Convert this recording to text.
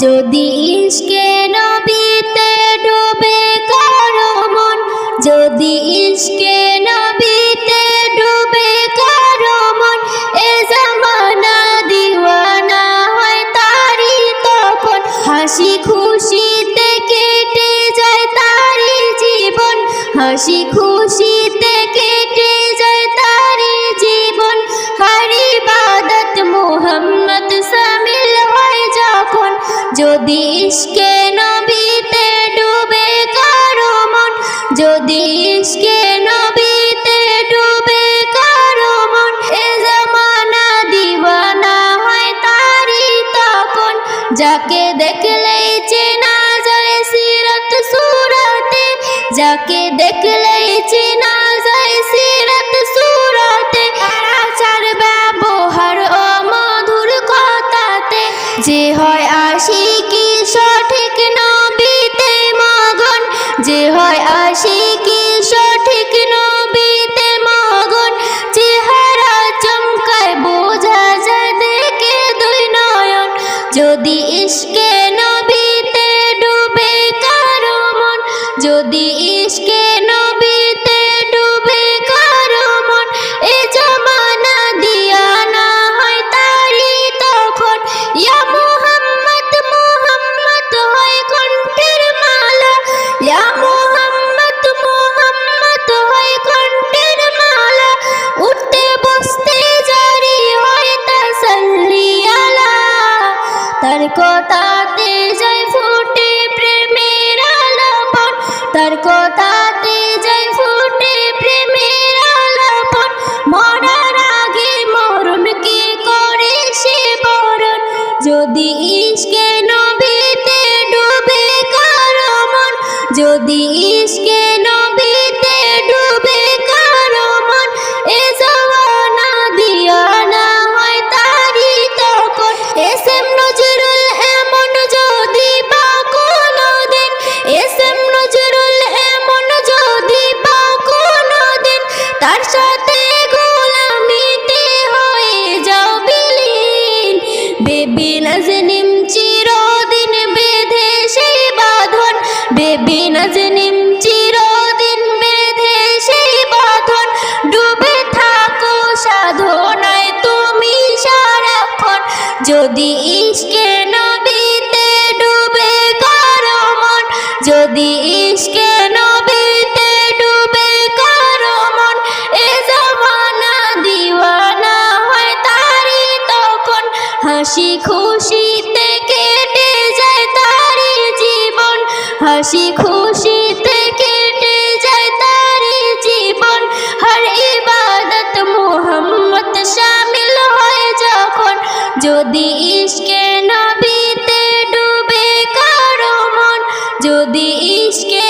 যদি ইশকে নবীতে ডুবে কারো মন, যদি ইশকে নবীতে ডুবে কারো মন, এ জামানা দিওয়ানা হয় তারি তখন। হাসি খুশিতে কেটে যায় তারি জীবন, হাসি খুশিতে কেটে যায় তারি জীবন। হর ইবাদত মুহাম্মদ শামিল হয় যখন, যদি ইশকে নবীতে ডুবে কারো মন, যদি ইশকে নবীতে ডুবে কারো মন, এ জামানা দিওয়ানা হয় তারি তখন। যাকে দেখলেই চেনা যায় সিরাত সুরাতে, যাকে দেখলেই চেনা যায় সিরাত সুরাতে। আচার ব্যবহার ও মধুর কথাতে, যে হয় আশিকি সঠিক নবীতে মগন, যে হয় আশিকি সঠিক নবীতে মগন। চেহারা চমকায় বোঝা যায় দেখে দুই নয়ন, যদি ইশকে নবীতে ডুবে কারো মন, যদি ইশকে নবীতে ডুবে কারো মন, এ জামানা দিয়ানা হয় তারি তখন। ইয়া মুহাম্মদ মুহাম্মদ হয় কণ্ঠের মালা, ইয়া মুহাম্মদ মুহাম্মদ হয় কণ্ঠের মালা। উঠতে বসতে জারি হয় তাসাল্লি আলা, তার কথাতে যায় ফুটে প্রেমের আলাপন, তার কথাতে যায় ফুটে প্রেমের আলাপন। মরার আগে মরণকে করে সে বরণ, যদি ইশকে নবীতে ডুবে কারো মন, যদি ইশকে নবীতে ডুবে কারো মন, এ জামানা দিওয়ানা হয় তারি তখন। এস এম নজরুল এমন যদি বা কোনোদিন, এস এম নজরুল এমন যদি বা কোনোদিন, তার সাথে গোলামিতে হয়ে যাও বিলীন। বেবি নাজনীন চিরদিন বেঁধে সেই বাঁধন, বেবি নাজনীন চিরদিন বেঁধে সেই বাঁধন। ডুবে থাকো সাধনায় তুমি সারাক্ষণ, যদি ইশকে নবীতে ডুবে কারো মন, যদি ইশকে নবীতে ডুবে কারো মন, এ জামানা দিওয়ানা হয় তারি তখন। হাসি খুশিতে কেটে যায় তারি জীবন, হাসি খুশিতে কেটে যায় তারি জীবন। হর ইবাদত মুহাম্মদ শামিল হয় যখন, যদি ইশকে নবীতে ডুবে কারো মন, যদি ইশকে